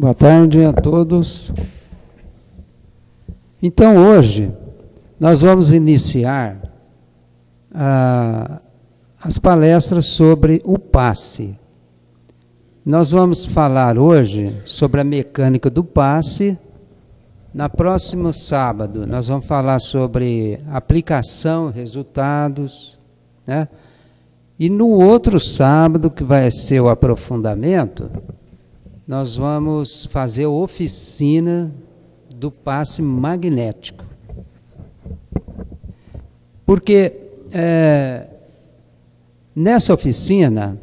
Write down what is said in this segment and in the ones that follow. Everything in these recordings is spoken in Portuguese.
Boa tarde a todos. Então, hoje, nós vamos iniciar as palestras sobre o passe. Nós vamos falar hoje sobre a mecânica do passe. No próximo sábado, nós vamos falar sobre aplicação, resultados, né? E no outro sábado, que vai ser o aprofundamento, nós vamos fazer a oficina do passe magnético. Porque nessa oficina,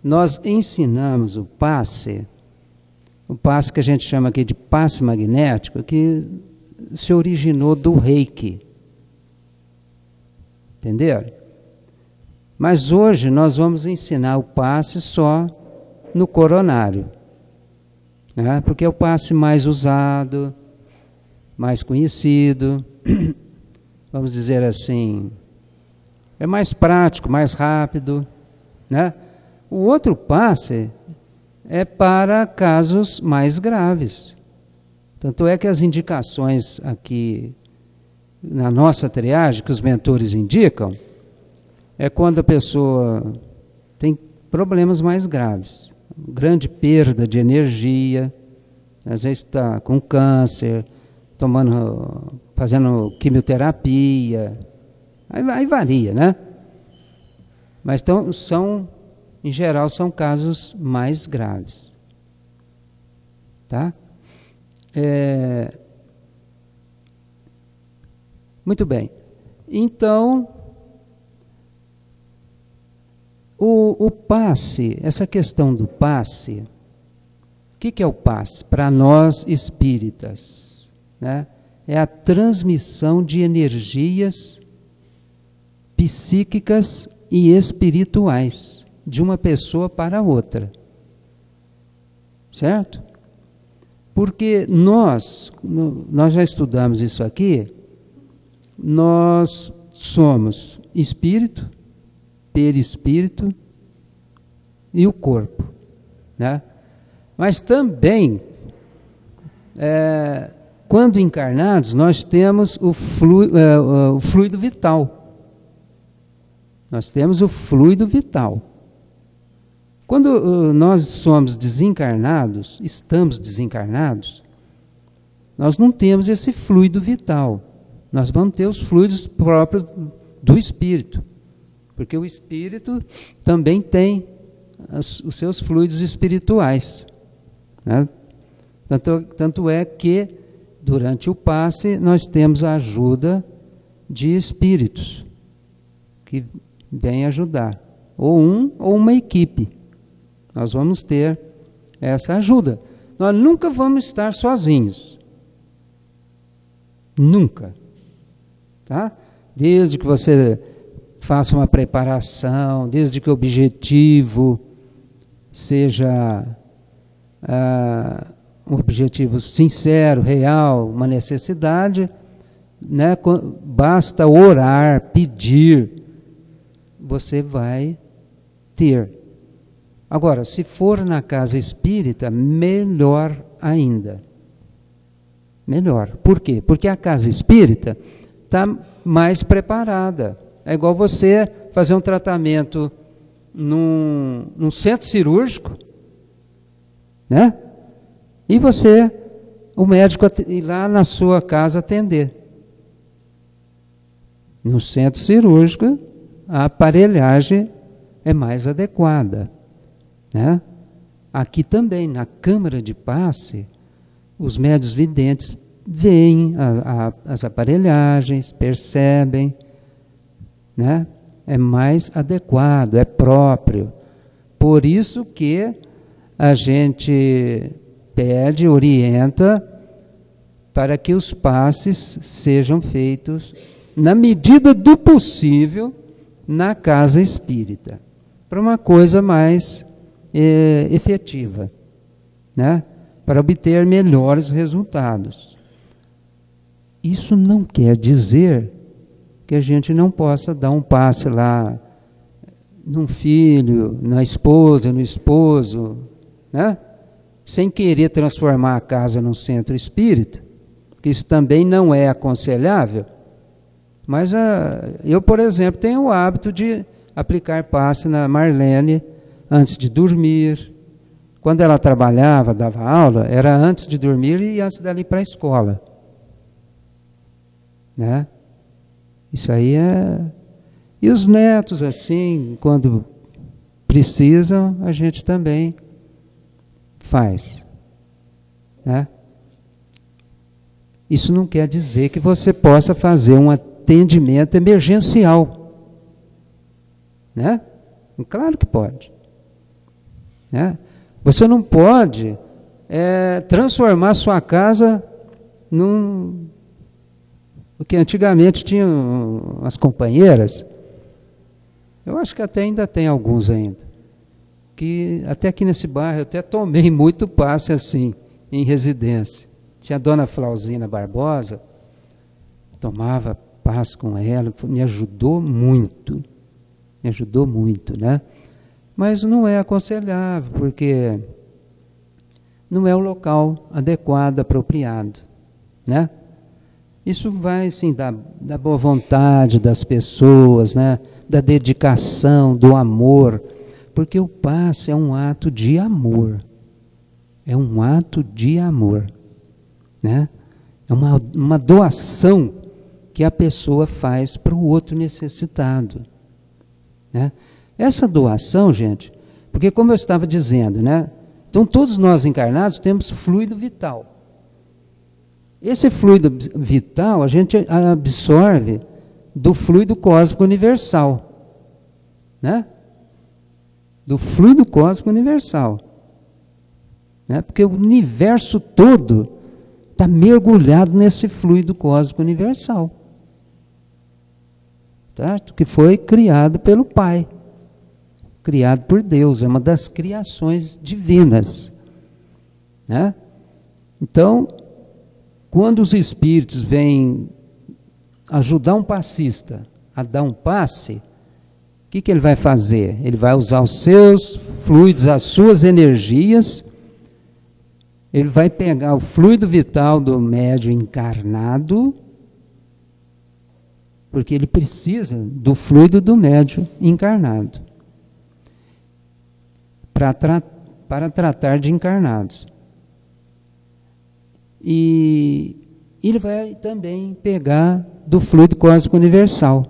nós ensinamos o passe que a gente chama aqui de passe magnético, que se originou do Reiki. Entenderam? Mas hoje nós vamos ensinar o passe só no coronário, né? Porque é o passe mais usado, mais conhecido, vamos dizer assim, é mais prático, mais rápido, né? O outro passe é para casos mais graves. Tanto é que as indicações aqui na nossa triagem, que os mentores indicam, é quando a pessoa tem problemas mais graves. Grande perda de energia, às vezes está com câncer, fazendo quimioterapia, aí varia, né? Mas então, em geral, são casos mais graves. Tá? Muito bem. Então, o passe, essa questão do passe, o que é o passe? Para nós espíritas, né? É a transmissão de energias psíquicas e espirituais de uma pessoa para outra, certo? Porque nós já estudamos isso aqui, nós somos espírito, perispírito e o corpo, né? Mas também, quando encarnados, nós temos o fluido vital. Nós temos o fluido vital. Quando nós somos desencarnados, estamos desencarnados, nós não temos esse fluido vital. Nós vamos ter os fluidos próprios do espírito, porque o espírito também tem os seus fluidos espirituais, né? Tanto é que, durante o passe, nós temos a ajuda de espíritos que vêm ajudar, ou uma equipe. Nós vamos ter essa ajuda. Nós nunca vamos estar sozinhos. Nunca. Tá? Desde que você faça uma preparação, desde que o objetivo seja um objetivo sincero, real, uma necessidade, né? Basta orar, pedir, você vai ter. Agora, se for na casa espírita, melhor ainda. Melhor. Por quê? Porque a casa espírita está mais preparada. É igual você fazer um tratamento num centro cirúrgico, né? E o médico ir lá na sua casa atender. No centro cirúrgico, a aparelhagem é mais adequada, né? Aqui também, na câmara de passe, os médiuns videntes veem as aparelhagens, percebem, né? É mais adequado, é próprio. Por isso que a gente pede, orienta, para que os passes sejam feitos, na medida do possível, na casa espírita, para uma coisa mais efetiva, né? Para obter melhores resultados. Isso não quer dizer que a gente não possa dar um passe lá num filho, na esposa, no esposo, né? sem querer transformar a casa num centro espírita, que isso também não é aconselhável, mas eu, por exemplo, tenho o hábito de aplicar passe na Marlene antes de dormir. Quando ela trabalhava, dava aula, era antes de dormir e antes dela ir para a escola. Né? Isso aí é... E os netos, assim, quando precisam, a gente também faz. Né? Isso não quer dizer que você possa fazer um atendimento emergencial. Né? Claro que pode. Né? Você não pode transformar sua casa num... Porque antigamente tinham as companheiras, eu acho que até ainda tem alguns ainda, que até aqui nesse bairro eu até tomei muito passe assim, em residência. Tinha a dona Flauzina Barbosa, tomava passe com ela, me ajudou muito, né? Mas não é aconselhável, porque não é o local adequado, apropriado, né? Isso vai, sim, da boa vontade das pessoas, né? Da dedicação, do amor, porque o passe é um ato de amor. É um ato de amor, né? É uma doação que a pessoa faz para o outro necessitado, né? Essa doação, gente, porque como eu estava dizendo, né? Então todos nós encarnados temos fluido vital. Esse fluido vital a gente absorve do fluido cósmico universal, né? Do fluido cósmico universal, né? Porque o universo todo está mergulhado nesse fluido cósmico universal, certo? Que foi criado pelo Pai, criado por Deus, é uma das criações divinas, né? Então, quando os espíritos vêm ajudar um passista a dar um passe, o que ele vai fazer? Ele vai usar os seus fluidos, as suas energias, ele vai pegar o fluido vital do médium encarnado, porque ele precisa do fluido do médium encarnado, para tratar de encarnados. E ele vai também pegar do fluido cósmico universal.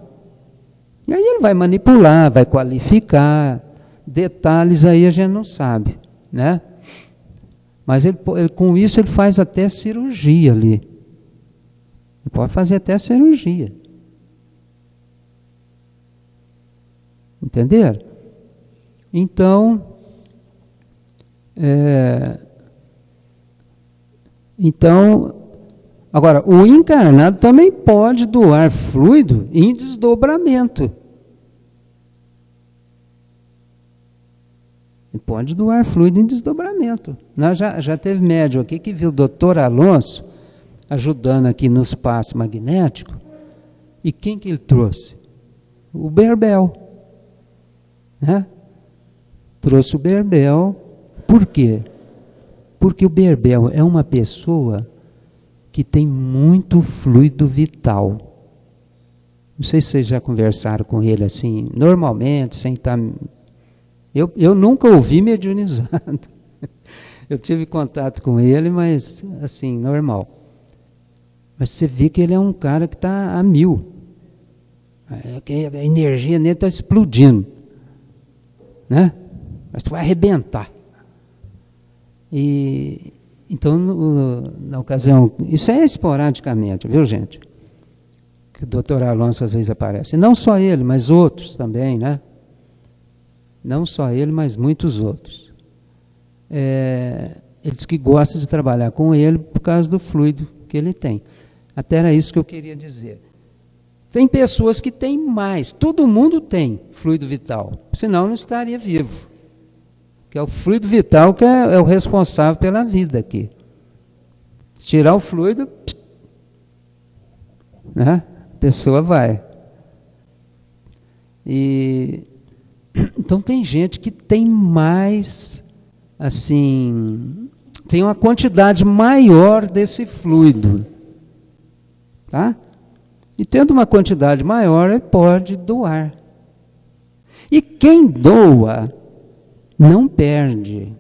E aí ele vai manipular, vai qualificar, detalhes aí a gente não sabe, né? Mas ele, com isso ele faz até cirurgia ali. Ele pode fazer até cirurgia. Entenderam? Então, agora, o encarnado também pode doar fluido em desdobramento. Ele pode doar fluido em desdobramento. Nós já teve médium aqui que viu o doutor Alonso ajudando aqui no espaço magnético. E quem que ele trouxe? O Berbel. Né? Trouxe o Berbel. Por quê? Porque o Berbel é uma pessoa que tem muito fluido vital. Não sei se vocês já conversaram com ele assim, normalmente, sem estar... Eu nunca ouvi mediunizado. Eu tive contato com ele, mas assim, normal. Mas você vê que ele é um cara que está a mil. A energia nele está explodindo. Né? Mas vai arrebentar. E então, na ocasião, isso é esporadicamente, viu, gente? Que o doutor Alonso às vezes aparece. E não só ele, mas outros também, né? Não só ele, mas muitos outros. Ele diz que gosta de trabalhar com ele por causa do fluido que ele tem. Até era isso que eu queria dizer. Tem pessoas que têm mais, todo mundo tem fluido vital, senão não estaria vivo. Que é o fluido vital que é o responsável pela vida aqui. Se tirar o fluido, né, a pessoa vai. Então tem gente que tem mais, assim, tem uma quantidade maior desse fluido. Tá? E tendo uma quantidade maior, ele pode doar. E quem doa, não perde.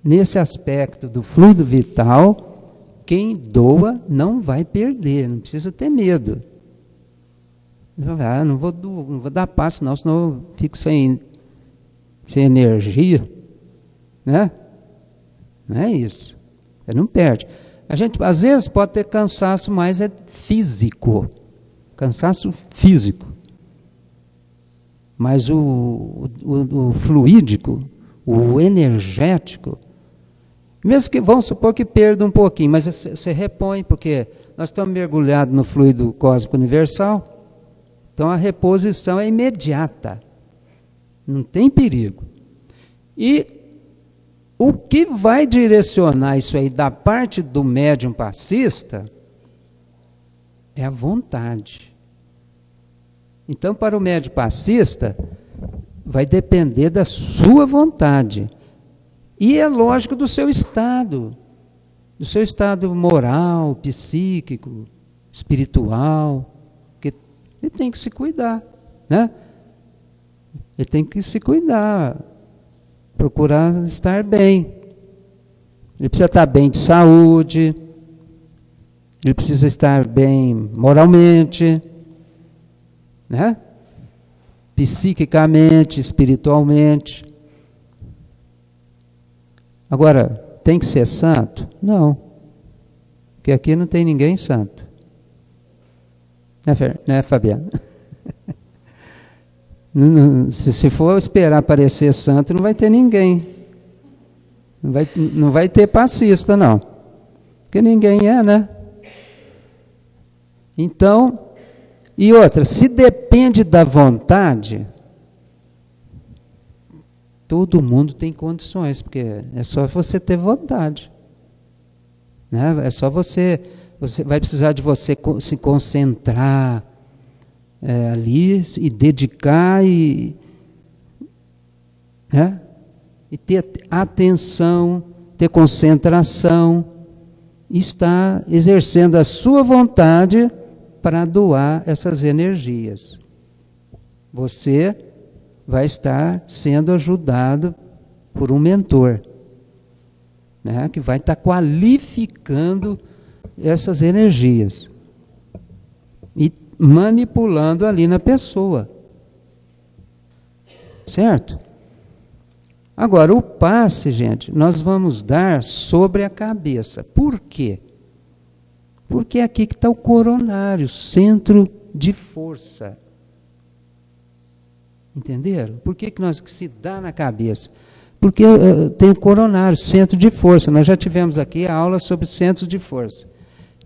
Nesse aspecto do fluido vital, quem doa não vai perder, não precisa ter medo. Não vou dar passo não, senão eu fico sem energia. Né? Não é isso. Você não perde. A gente, às vezes, pode ter cansaço, mas é físico. Cansaço físico. Mas o fluídico, o energético, mesmo que, vamos supor que perda um pouquinho, mas você repõe, porque nós estamos mergulhados no fluido cósmico universal, então a reposição é imediata. Não tem perigo. E o que vai direcionar isso aí da parte do médium passista é a vontade. Então, para o médium passista, vai depender da sua vontade. E é lógico do seu estado moral, psíquico, espiritual, que ele tem que se cuidar, né? Ele tem que se cuidar, procurar estar bem. Ele precisa estar bem de saúde, ele precisa estar bem moralmente, né? Psiquicamente, espiritualmente. Agora, tem que ser santo? Não. Porque aqui não tem ninguém santo. Né, Fabiano? Se for esperar aparecer santo, não vai ter ninguém. Não vai ter passista, não. Porque ninguém é, né? Então, e outra, se depende da vontade, todo mundo tem condições, porque é só você ter vontade. Né? É só você vai precisar de você se concentrar ali e dedicar né? E ter atenção, ter concentração, e estar exercendo a sua vontade para doar essas energias. Você vai estar sendo ajudado por um mentor, né, que vai estar qualificando essas energias e manipulando ali na pessoa. Certo? Agora, o passe, gente, nós vamos dar sobre a cabeça. Por quê? Porque é aqui que está o coronário, centro de força. Entenderam? Por que se dá na cabeça? Porque tem o coronário, centro de força. Nós já tivemos aqui a aula sobre centros de força.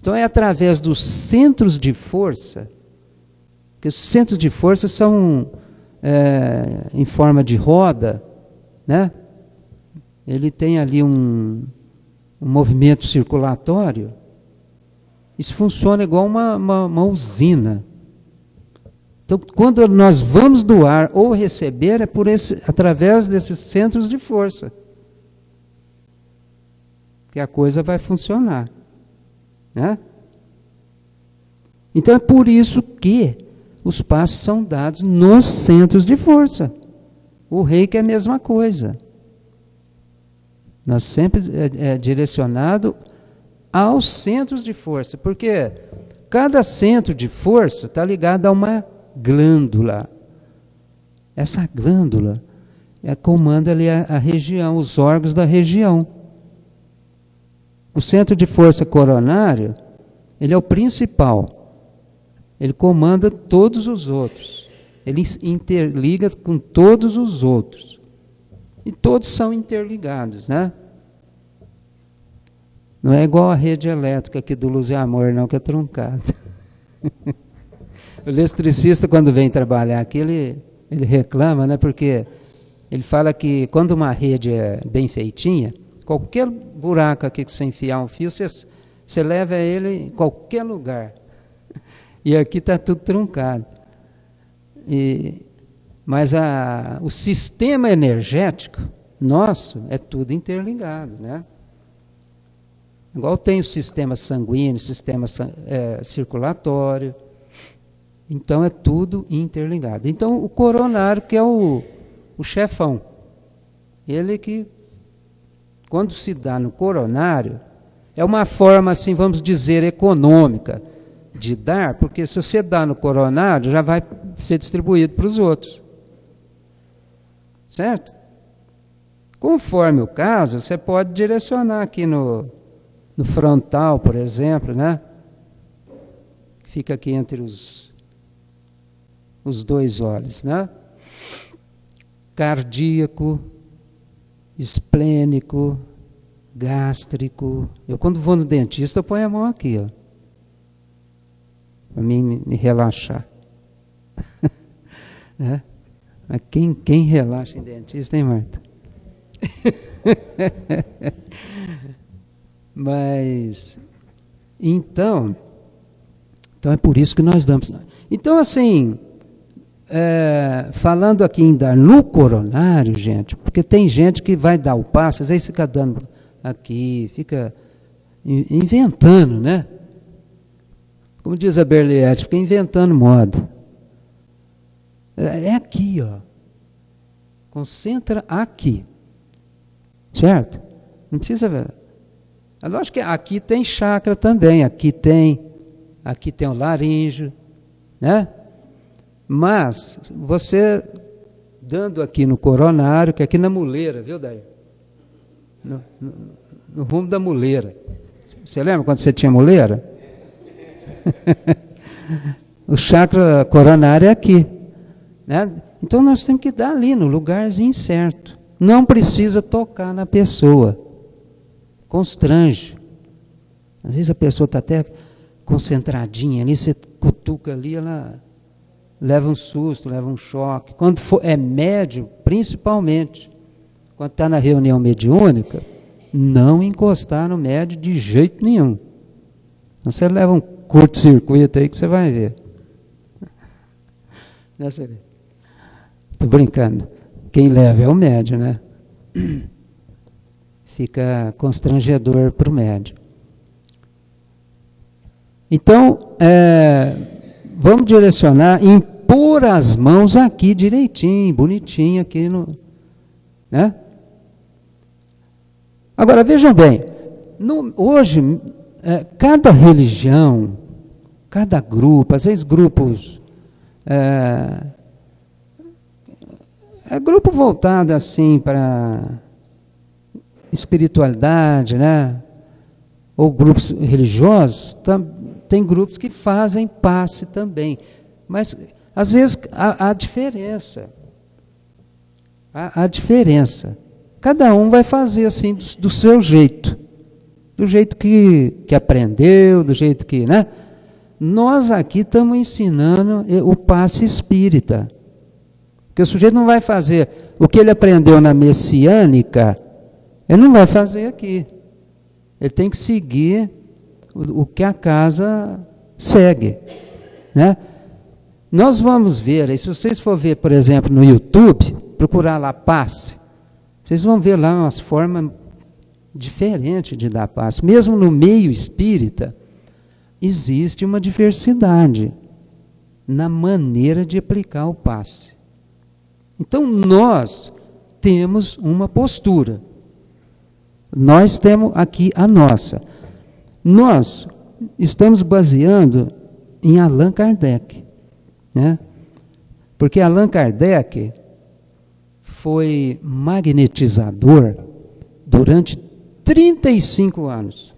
Então é através dos centros de força, que os centros de força são em forma de roda, né? Ele tem ali um movimento circulatório. Isso funciona igual uma usina. Então, quando nós vamos doar ou receber, é através desses centros de força que a coisa vai funcionar. Né? Então, é por isso que os passos são dados nos centros de força. O reiki é a mesma coisa. Nós sempre é direcionado aos centros de força, porque cada centro de força está ligado a uma glândula. Essa glândula comanda ali a região, os órgãos da região. O centro de força coronário, ele é o principal. Ele comanda todos os outros. Ele interliga com todos os outros. E todos são interligados, né? Não é igual a rede elétrica aqui do Luz e Amor, não, que é truncada. O eletricista, quando vem trabalhar aqui, ele reclama, né? Porque ele fala que quando uma rede é bem feitinha, qualquer buraco aqui que você enfiar um fio, você leva ele em qualquer lugar. E aqui está tudo truncado. Mas o sistema energético nosso é tudo interligado, né? Igual tem o sistema sanguíneo, sistema circulatório. Então, é tudo interligado. Então, o coronário, que é o chefão, ele que, quando se dá no coronário, é uma forma, assim, vamos dizer, econômica de dar, porque se você dá no coronário, já vai ser distribuído para os outros. Certo? Conforme o caso, você pode direcionar aqui no frontal, por exemplo, né? Fica aqui entre os dois olhos, né? Cardíaco, esplênico, gástrico. Eu, quando vou no dentista, eu ponho a mão aqui, ó, para mim me relaxar. Né? Mas quem relaxa em dentista, hein, Marta? Mas, então é por isso que nós damos. Então, assim, falando aqui em dar no coronário, gente, porque tem gente que vai dar o passe, às vezes fica dando aqui, fica inventando, né? Como diz a Berliette, fica inventando moda. É aqui, ó. Concentra aqui. Certo? Não precisa ver. É lógico que aqui tem chakra também, aqui tem o laríngeo, né? Mas você dando aqui no coronário, que é aqui na muleira, viu, Daí? No rumo da muleira. Você lembra quando você tinha muleira? O chakra coronário é aqui, né? Então nós temos que dar ali no lugarzinho certo. Não precisa tocar na pessoa. Constrange. Às vezes a pessoa está até concentradinha ali, você cutuca ali, ela leva um susto, leva um choque. Quando é médium, principalmente, quando está na reunião mediúnica, não encostar no médium de jeito nenhum. Então você leva um curto-circuito aí que você vai ver. Estou brincando. Quem leva é o médium, né? Fica constrangedor para o médium. Então, vamos direcionar, impor as mãos aqui direitinho, bonitinho, aqui no... Né? Agora, vejam bem, hoje, cada religião, cada grupo, às vezes grupos... grupo voltado assim para espiritualidade, né? Ou grupos religiosos, tem grupos que fazem passe também. Mas, às vezes, há diferença. Há diferença. Cada um vai fazer assim do seu jeito. Do jeito que aprendeu, do jeito que... né? Nós aqui estamos ensinando o passe espírita. Porque o sujeito não vai fazer o que ele aprendeu na messiânica, ele não vai fazer aqui. Ele tem que seguir o que a casa segue. Né? Nós vamos ver, se vocês for ver, por exemplo, no YouTube, procurar lá passe, vocês vão ver lá umas formas diferentes de dar passe. Mesmo no meio espírita, existe uma diversidade na maneira de aplicar o passe. Então, nós temos uma postura. Nós temos aqui a nossa. Nós estamos baseando em Allan Kardec. Né? Porque Allan Kardec foi magnetizador durante 35 anos.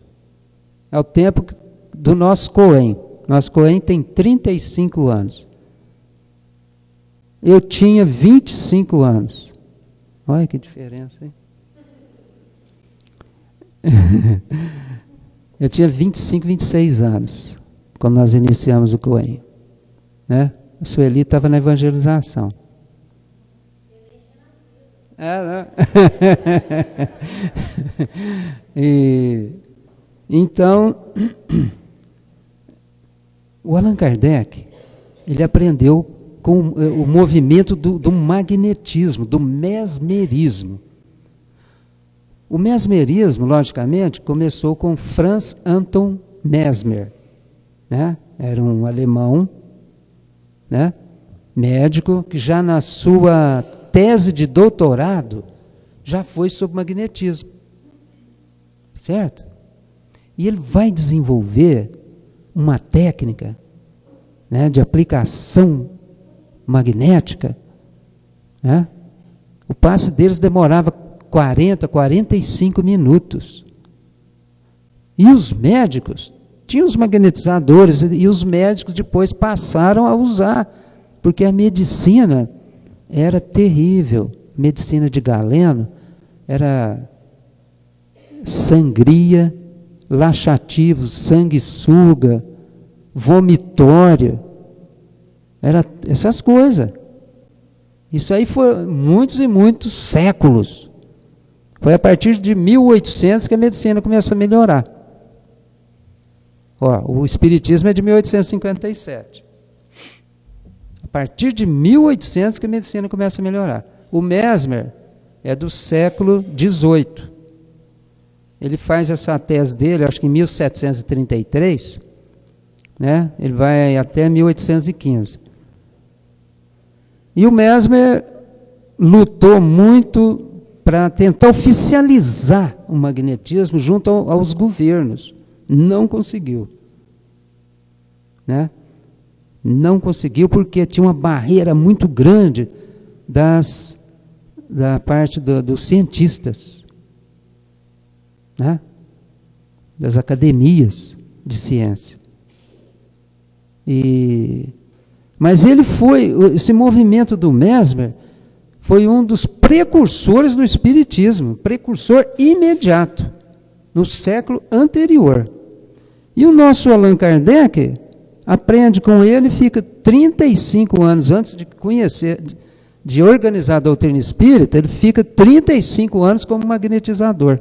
É o tempo do nosso Cohen. Nosso Cohen tem 35 anos. Eu tinha 25 anos. Olha que diferença, hein? Eu tinha 25, 26 anos, quando nós iniciamos o Cohen. Né? A Sueli estava na evangelização. Né? Então, o Allan Kardec, ele aprendeu com o movimento do magnetismo, do mesmerismo. O mesmerismo, logicamente, começou com Franz Anton Mesmer, né? Era um alemão, né? Médico, que já na sua tese de doutorado já foi sobre magnetismo, certo? E ele vai desenvolver uma técnica, né, de aplicação magnética, né? O passe deles demorava 40, 45 minutos. E os médicos tinham os magnetizadores, e os médicos depois passaram a usar, porque a medicina era terrível. Medicina de Galeno era sangria, laxativo, sanguessuga, vomitório, era essas coisas. Isso aí foi muitos e muitos séculos. Foi a partir de 1800 que a medicina começou a melhorar. Ó, o Espiritismo é de 1857. A partir de 1800 que a medicina começa a melhorar. O Mesmer é do século XVIII. Ele faz essa tese dele, acho que em 1733, né? Ele vai até 1815. E o Mesmer lutou muito para tentar oficializar o magnetismo junto aos governos. Não conseguiu, né? Não conseguiu porque tinha uma barreira muito grande da parte dos cientistas, né? Das academias de ciência. Mas esse movimento do Mesmer foi um dos precursores do Espiritismo, precursor imediato, no século anterior. E o nosso Allan Kardec aprende com ele e fica 35 anos antes de conhecer, de organizar a doutrina espírita, ele fica 35 anos como magnetizador.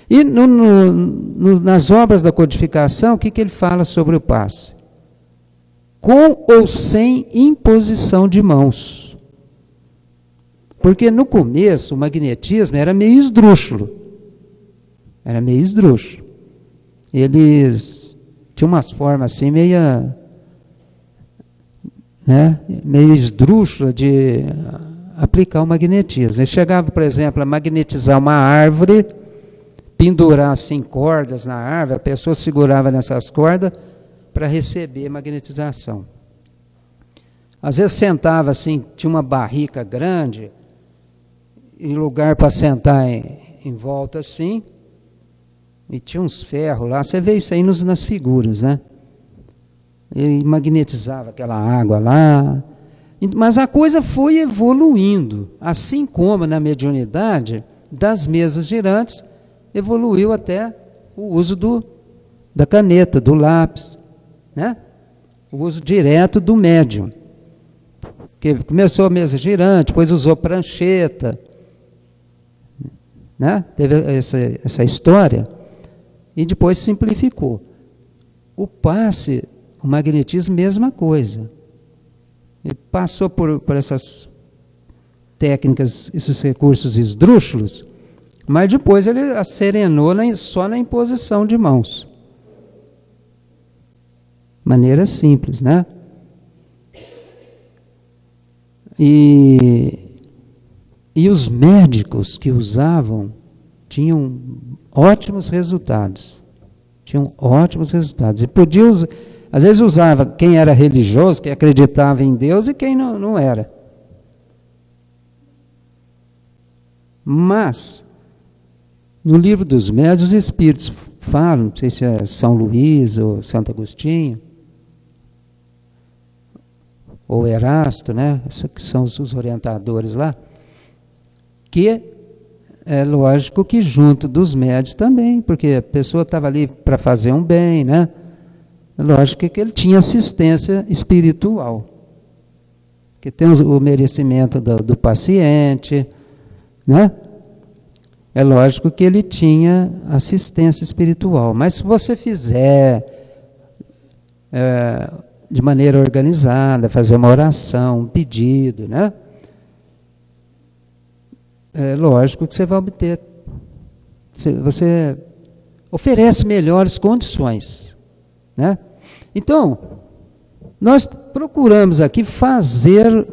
E nas obras da codificação, o que ele fala sobre o passe? Com ou sem imposição de mãos. Porque no começo o magnetismo era meio esdrúxulo. Era meio esdrúxulo. Eles tinham umas formas assim meio esdrúxula de aplicar o magnetismo. Eles chegavam, por exemplo, a magnetizar uma árvore, pendurar assim cordas na árvore, a pessoa segurava nessas cordas para receber magnetização. Às vezes sentava assim, tinha uma barrica grande, e lugar para sentar em volta assim, e tinha uns ferros lá, você vê isso aí nas figuras, né? E magnetizava aquela água lá, mas a coisa foi evoluindo, assim como na mediunidade, das mesas girantes, evoluiu até o uso da caneta, do lápis, né? O uso direto do médium. Que começou a mesa girante, depois usou prancheta, né? Teve essa história, e depois simplificou. O passe, o magnetismo, mesma coisa. Ele passou por essas técnicas, esses recursos esdrúxulos, mas depois ele acerenou só na imposição de mãos. Maneira simples, né? E os médicos que usavam tinham ótimos resultados. E podiam, às vezes usava quem era religioso, quem acreditava em Deus, e quem não era. Mas, no livro dos médiuns, os espíritos falam, não sei se é São Luís ou Santo Agostinho, ou Erasto, né? Que são os orientadores lá, que é lógico que junto dos médios também, porque a pessoa estava ali para fazer um bem, né? É lógico que ele tinha assistência espiritual, que tem o merecimento do paciente, né? É lógico que ele tinha assistência espiritual, mas se você fizer de maneira organizada, fazer uma oração, um pedido, né? É lógico que você vai obter Você oferece melhores condições, né? Então, nós procuramos aqui fazer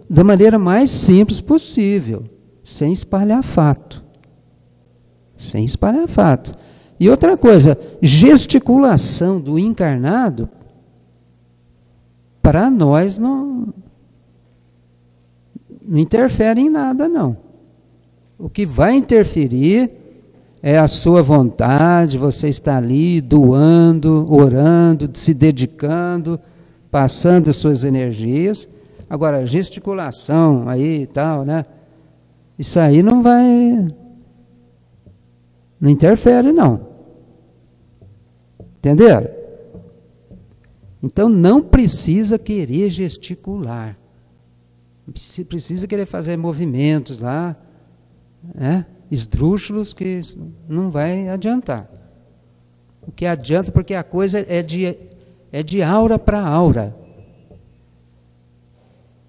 da maneira mais simples possível, sem espalhar fato. Sem espalhar fato. E outra coisa, gesticulação do encarnado, para nós não interfere em nada, não. O que vai interferir é a sua vontade, você está ali doando, orando, se dedicando, passando as suas energias. Agora, gesticulação aí e tal, né? Isso aí não interfere, não. Entenderam? Então, não precisa querer gesticular. Precisa querer fazer movimentos lá, né? Esdrúxulos, que não vai adiantar. O que adianta, porque a coisa é de aura para aura.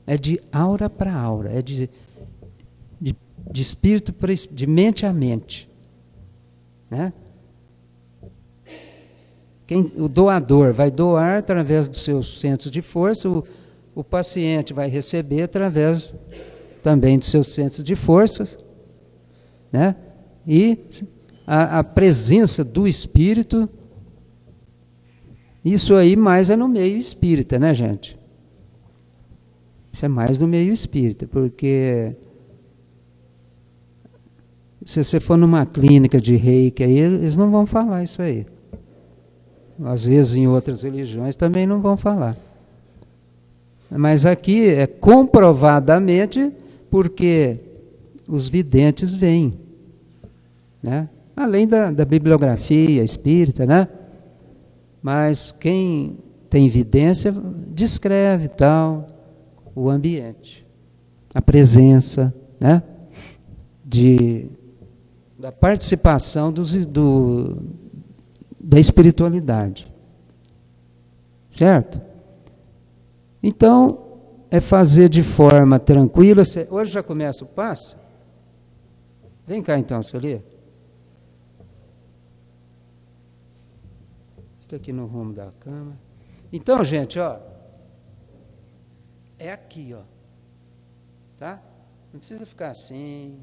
É de aura para aura, é de espírito, de mente a mente. Né? O doador vai doar através dos seus centros de força, o paciente vai receber através também dos seus centros de forças, né? E a presença do espírito, isso aí mais é no meio espírita, né, gente? Isso é mais no meio espírita, porque se você for numa clínica de reiki, aí eles não vão falar isso aí. Às vezes em outras religiões também não vão falar. Mas aqui é comprovadamente porque os videntes veem, né? Além da bibliografia espírita, né? Mas quem tem evidência descreve tal o ambiente, a presença, né? Da participação da espiritualidade, certo? Então, é fazer de forma tranquila. Hoje já começa o passe? Vem cá então, Sueli. Fica aqui no rumo da cama. Então, gente, ó, é aqui, ó, tá? Não precisa ficar assim,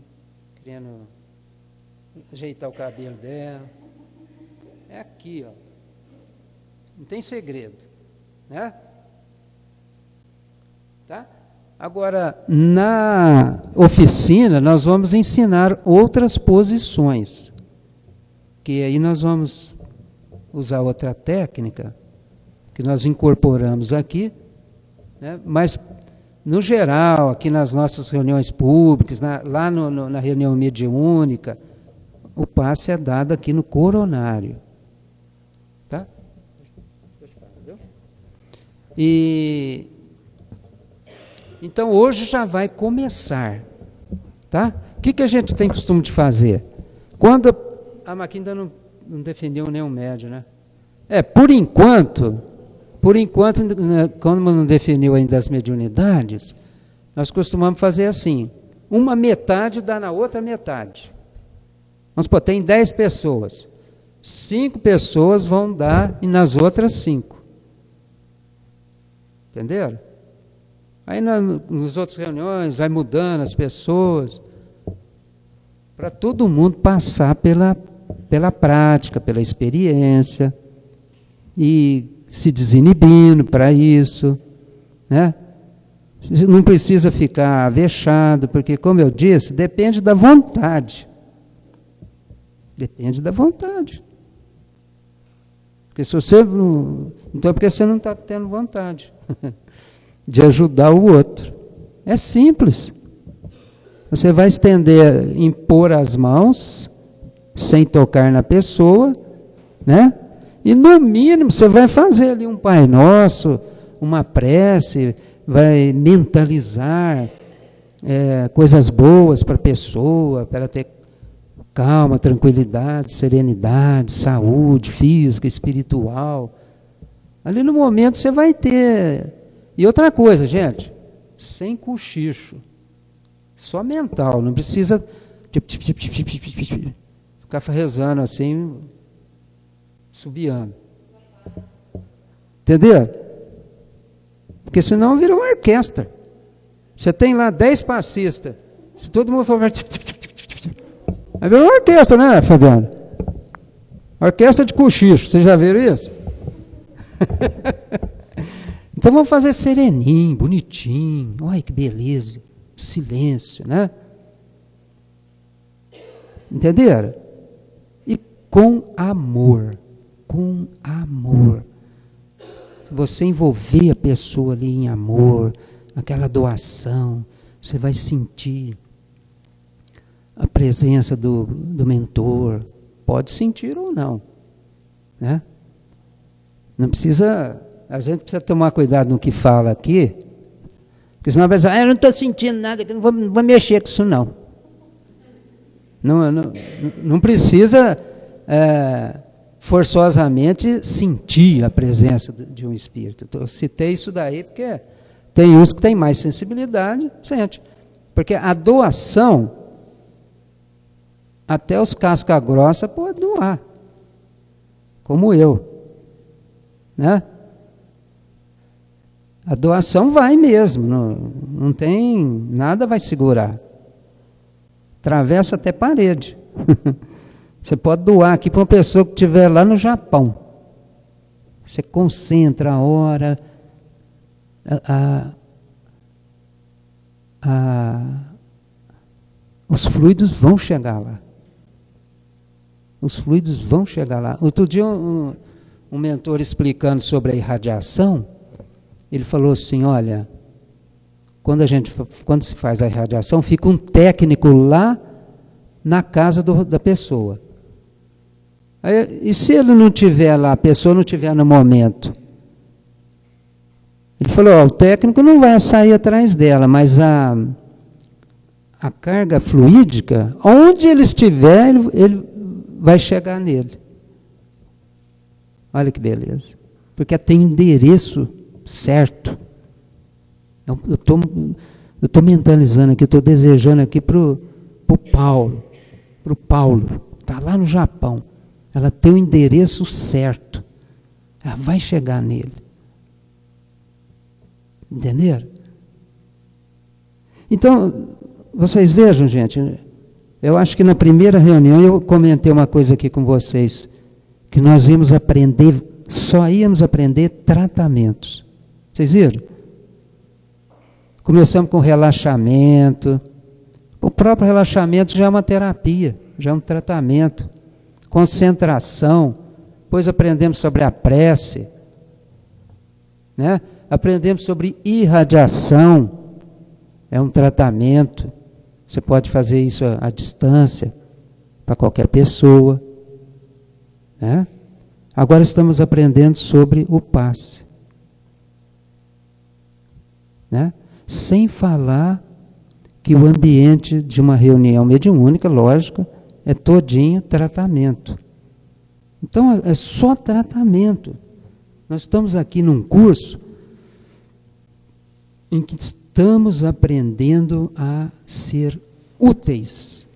querendo ajeitar o cabelo dela. É aqui, ó. Não tem segredo, né? Tá? Agora, na oficina, nós vamos ensinar outras posições, que aí nós vamos usar outra técnica, que nós incorporamos aqui, né? Mas, no geral, aqui nas nossas reuniões públicas, lá na reunião mediúnica, o passe é dado aqui no coronário. Tá? E então hoje já vai começar, tá? O que a gente tem costume de fazer? Quando a Maquinha ainda não definiu nenhum médio, né? Por enquanto, como não definiu ainda as mediunidades, nós costumamos fazer assim, uma metade dá na outra metade. Vamos supor, tem 10 pessoas, 5 pessoas vão dar e nas outras 5. Entenderam? Aí nas outras reuniões vai mudando as pessoas, para todo mundo passar pela prática, pela experiência, e se desinibindo para isso, né? Não precisa ficar avexado, porque, como eu disse, depende da vontade. Depende da vontade. Porque se você não... Então, porque você não está tendo vontade de ajudar o outro. É simples. Você vai impor as mãos, sem tocar na pessoa, né? E no mínimo você vai fazer ali um Pai Nosso, uma prece, vai mentalizar coisas boas para a pessoa, para ela ter calma, tranquilidade, serenidade, saúde física, espiritual. Ali no momento você vai ter. E outra coisa, gente, sem cochicho, só mental, não precisa ficar rezando assim, subiando. Entendeu? Porque senão vira uma orquestra. Você tem lá 10 passistas. Se todo mundo for... Vai virar uma orquestra, né, Fabiano? Orquestra de cochicho. Vocês já viram isso? Então vamos fazer sereninho, bonitinho. Olha que beleza. Silêncio, né? Entenderam? E com amor. Com amor. Você envolver a pessoa ali em amor, aquela doação, você vai sentir a presença do mentor. Pode sentir ou não, né? Não precisa, a gente precisa tomar cuidado no que fala aqui, porque senão vai dizer, eu não estou sentindo nada, eu não vou mexer com isso não. Não precisa forçosamente sentir a presença de um espírito. Eu citei isso daí porque tem uns que têm mais sensibilidade, sente. Porque a doação, até os casca-grossa podem doar, como eu, né? A doação vai mesmo, não tem, nada vai segurar. Atravessa até parede. Você pode doar aqui para uma pessoa que estiver lá no Japão. Você concentra a hora, os fluidos vão chegar lá. Os fluidos vão chegar lá. Outro dia um mentor explicando sobre a irradiação, ele falou assim, olha, quando se faz a irradiação, fica um técnico lá na casa da pessoa. Aí, e se ele não estiver lá, a pessoa não estiver no momento? Ele falou, o técnico não vai sair atrás dela, mas a carga fluídica, onde ele estiver, ele vai chegar nele. Olha que beleza. Porque tem endereço certo. Eu estou mentalizando aqui, estou desejando aqui para o Paulo. Para o Paulo. Está lá no Japão. Ela tem o endereço certo. Ela vai chegar nele. Entenderam? Então, vocês vejam, gente, eu acho que na primeira reunião eu comentei uma coisa aqui com vocês, que nós íamos aprender, só íamos aprender tratamentos. Vocês viram? Começamos com relaxamento. O próprio relaxamento já é uma terapia, já é um tratamento. Concentração. Depois aprendemos sobre a prece, né? Aprendemos sobre irradiação. É um tratamento. Você pode fazer isso à distância, para qualquer pessoa, né? Agora estamos aprendendo sobre o passe, né? Sem falar que o ambiente de uma reunião mediúnica, lógico, é todinho tratamento. Então é só tratamento. Nós estamos aqui num curso em que estamos aprendendo a ser úteis,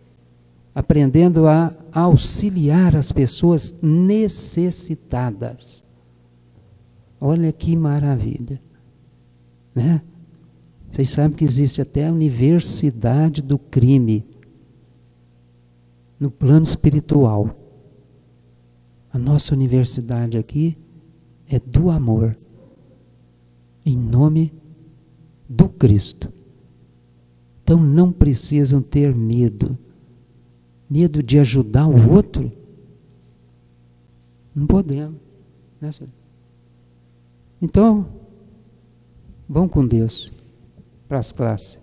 aprendendo a auxiliar as pessoas necessitadas. Olha que maravilha, né? Vocês sabem que existe até a universidade do crime no plano espiritual. A nossa universidade aqui é do amor, em nome do Cristo. Então não precisam ter medo. Medo de ajudar o outro? Não podemos, né, senhor? Então, vão com Deus para as classes.